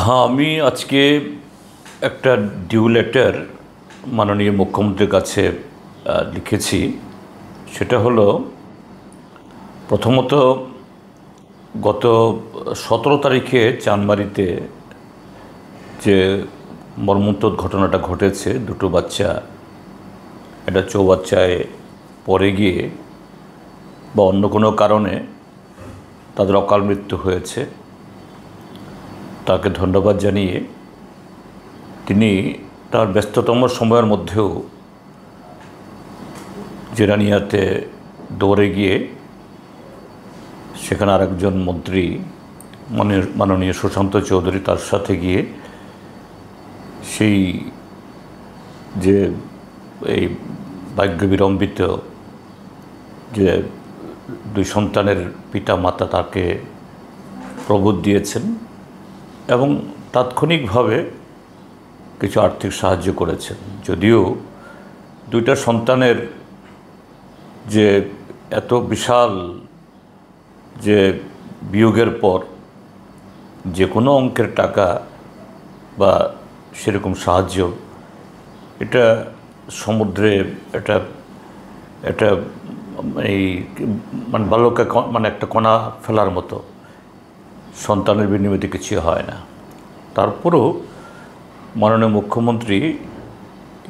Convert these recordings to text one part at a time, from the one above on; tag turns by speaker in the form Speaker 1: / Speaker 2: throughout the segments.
Speaker 1: হ্যাঁ, আমি আজকে একটা ডিউ লেটার মাননীয় মুখ্যমন্ত্রীর কাছে লিখেছি। সেটা হলো, প্রথমত গত 17 তারিখে চানমারিতে যে মর্মন্তুদ ঘটনাটা ঘটেছে, দুটো বাচ্চা একটা চৌবাচ্চায় পড়ে গিয়ে বা অন্য কোনো কারণে তাদের অকাল মৃত্যু হয়েছে, তাকে ধন্যবাদ জানিয়ে তিনি তার ব্যস্ততম সময়ের মধ্যেও জেরানিয়াতে দৌড়ে গিয়ে সেখানে আরেকজন মন্ত্রী মাননীয় সুশান্ত চৌধুরী তার সাথে গিয়ে সেই যে এই ভাগ্যবিড়ম্বিত যে দুই সন্তানের পিতা মাতা তাকে প্রবোধ দিয়েছেন এবং তাৎক্ষণিকভাবে কিছু আর্থিক সাহায্য করেছেন। যদিও দুইটা সন্তানের যে এত বিশাল যে বিয়োগের পর যে কোনো অঙ্কের টাকা বা সেরকম সাহায্য, এটা সমুদ্রে এটা এটা এই মানে বালুকা মানে একটা কণা ফেলার মতো, সন্তানের বিনিময়ে কিছু হয় না। তারপরেও মাননীয় মুখ্যমন্ত্রী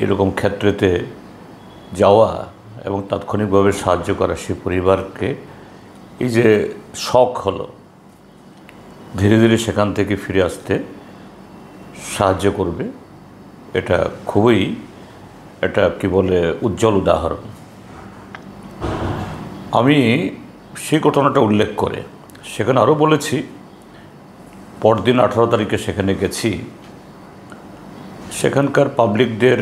Speaker 1: এরকম ক্ষেত্রেতে যাওয়া এবং তাৎক্ষণিকভাবে সাহায্য করা সেই পরিবারকে, এই যে শখ হলো, ধীরে ধীরে সেখান থেকে ফিরে আসতে সাহায্য করবে, এটা খুবই এটা কি বলে উজ্জ্বল উদাহরণ। আমি সেই ঘটনাটা উল্লেখ করে সেখানে আরও বলেছি, পরদিন 18 তারিখে সেখানে গেছি, সেখানকার পাবলিকদের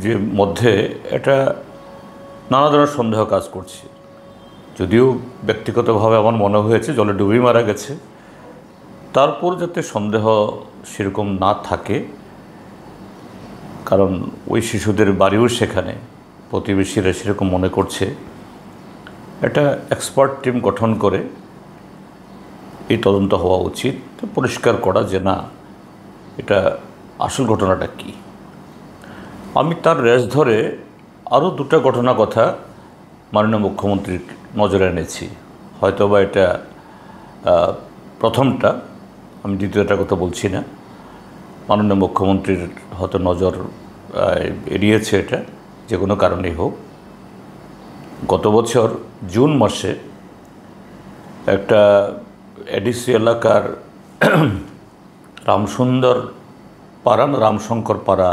Speaker 1: যে মধ্যে এটা নানা ধরনের সন্দেহ কাজ করছে। যদিও ব্যক্তিগতভাবে আমার মনে হয়েছে জলে ডুবেই মারা গেছে, তারপর যাতে সন্দেহ সেরকম না থাকে, কারণ ওই শিশুদের বাড়িও সেখানে, প্রতিবেশীরা সেরকম মনে করছে। একটা এক্সপার্ট টিম গঠন করে এই তদন্ত হওয়া উচিত, পরিষ্কার করা যে না এটা আসল ঘটনাটা কি। আমি তার রেশ ধরে আরও দুটো ঘটনা কথা মাননীয় মুখ্যমন্ত্রীর নজরে এনেছি। হয়তোবা এটা প্রথমটা, আমি দ্বিতীয়টার কথা বলছি না। মাননীয় মুখ্যমন্ত্রীর হয়তো নজর এড়িয়েছে এটা, যে কোনো কারণেই হোক। গত বছর জুন মাসে একটা এডিসি এলাকার রামসুন্দর পাড়া না রামশঙ্কর পাড়া,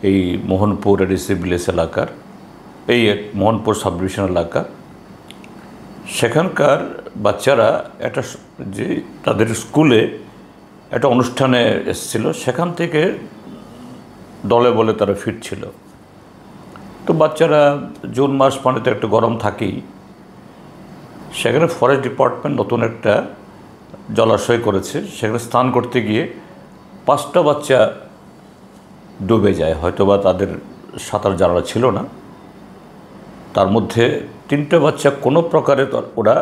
Speaker 1: এই মোহনপুর এডিসি ভিলেজ এলাকার, এই মোহনপুর সাব ডিভিশন এলাকা, সেখানকার বাচ্চারা একটা যে তাদের স্কুলে একটা অনুষ্ঠানে এসেছিল, সেখান থেকে দলে বলে তারা ফিরছিল। তো বাচ্চারা জুন মাস মানে তো একটু গরম থাকেই, সেখানে ফরেস্ট ডিপার্টমেন্ট নতুন একটা জলাশয় করেছে, সেখানে স্নান করতে গিয়ে 5টা বাচ্চা ডুবে যায়। হয়তোবা তাদের সাঁতার জানা ছিল না। তার মধ্যে 3টে বাচ্চা কোনো প্রকারে ওরা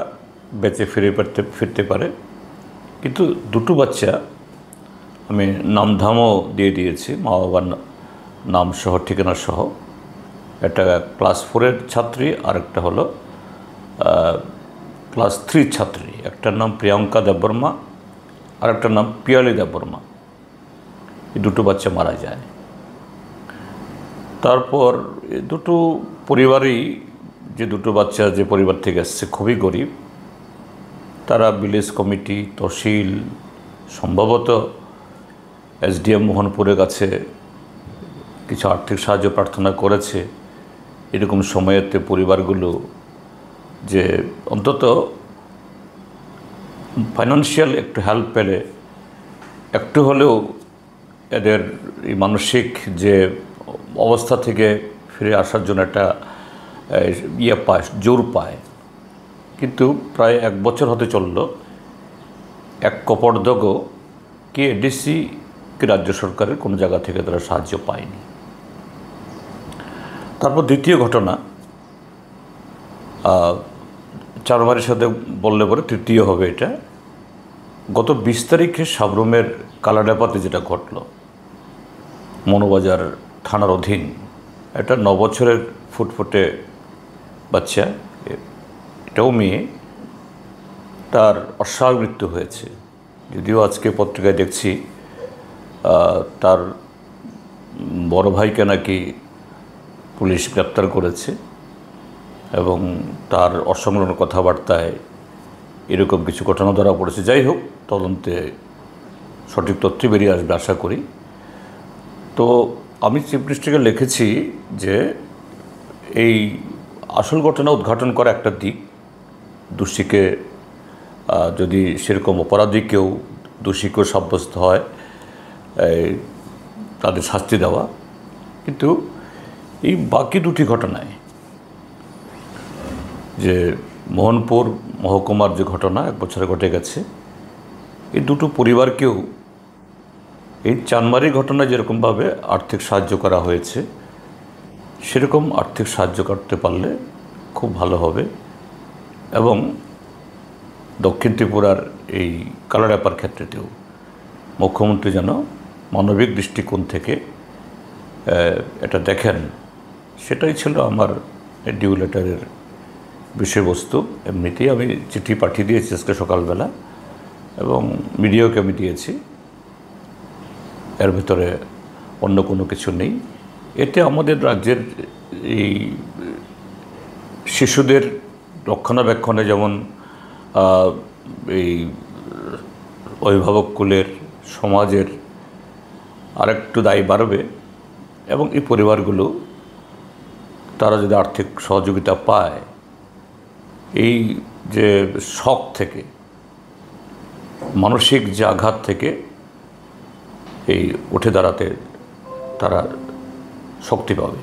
Speaker 1: বেঁচে ফিরতে পারে, কিন্তু 2টো বাচ্চা আমি নামধামও দিয়ে দিয়েছি, মা বাবার নাম সহ ঠিকানা সহ। একটা ক্লাস 4-এর ছাত্রী, আর একটা হলো ক্লাস 3 ছাত্রী। একটার নাম প্রিয়াঙ্কা দেববর্মা আর একটার নাম পিয়ালি দেববর্মা। এই 2টো বাচ্চা মারা যায়। তারপর দুটো পরিবারই, যে 2টো বাচ্চা যে পরিবার থেকে আসছে খুবই গরিব, তারা ভিলেজ কমিটি, তহসিল, সম্ভবত এসডিএম মোহনপুরের কাছে কিছু আর্থিক সাহায্য প্রার্থনা করেছে। এরকম সময়েতে পরিবারগুলো যে অন্তত ফাইন্যান্সিয়াল একটু হেল্প পেলে একটু হলেও এদের এই মানসিক যে অবস্থা থেকে ফিরে আসার জন্য একটা পায়, জোর পায়। কিন্তু প্রায় 1 বছর হতে চলল, এক কপর্দগও কি এডিসি কি রাজ্য সরকারের কোনো জায়গা থেকে তারা সাহায্য পায়নি। তারপর দ্বিতীয় ঘটনা, চারবারের সাথে বললে পরে তৃতীয় হবে এটা। গত 20 তারিখে সাবরুমের কালাডাপাতে যেটা ঘটল, মনোবাজার থানার অধীন একটা 9 বছরের ফুটফুটে বাচ্চা, এটাও মেয়ে, তার অস্বাভাবিক মৃত্যু হয়েছে। যদিও আজকে পত্রিকায় দেখছি তার বড় ভাইকে নাকি পুলিশ গ্রেপ্তার করেছে এবং তার অসংলগ্ন কথাবার্তায় এরকম কিছু ঘটনা ধরা পড়েছে। যাই হোক, তদন্তে সঠিক তথ্য বেরিয়ে আসবে আশা করি। তো আমি চিফ মিনিস্টারকে লিখেছি যে এই আসল ঘটনা উদ্ঘাটন করা একটা দিক, দোষীকে যদি সেরকম অপরাধী কেউ দোষীকেও সাব্যস্ত হয় তাদের শাস্তি দেওয়া, কিন্তু এই বাকি দুটি ঘটনায় যে মোহনপুর মহকুমার যে ঘটনা 1 বছরে ঘটে গেছে, এই দুটো পরিবারকেও এই চানমারি ঘটনায় যেরকমভাবে আর্থিক সাহায্য করা হয়েছে সেরকম আর্থিক সাহায্য করতে পারলে খুব ভালো হবে। এবং দক্ষিণ ত্রিপুরার এই কালাডাপার ক্ষেত্রেতেও মুখ্যমন্ত্রী যেন মানবিক দৃষ্টিকোণ থেকে এটা দেখেন, সেটাই ছিল আমার ডিউ লেটারের বিষয়বস্তু। এমনিতেই আমি চিঠি পাঠিয়ে দিয়েছি আজকে সকালবেলা এবং মিডিয়াকে আমি দিয়েছি, এর ভিতরে অন্য কোনো কিছু নেই। এতে আমাদের রাজ্যের এই শিশুদের রক্ষণাবেক্ষণে যেমন এই অভিভাবককুলের, সমাজের আরেকটু দায় বাড়বে এবং এই পরিবারগুলো তারা যদি আর্থিক সহযোগিতা পায়, এই যে শক থেকে, মানসিক যে আঘাত থেকে এই উঠে দাঁড়াতে তারা শক্তি পাবে।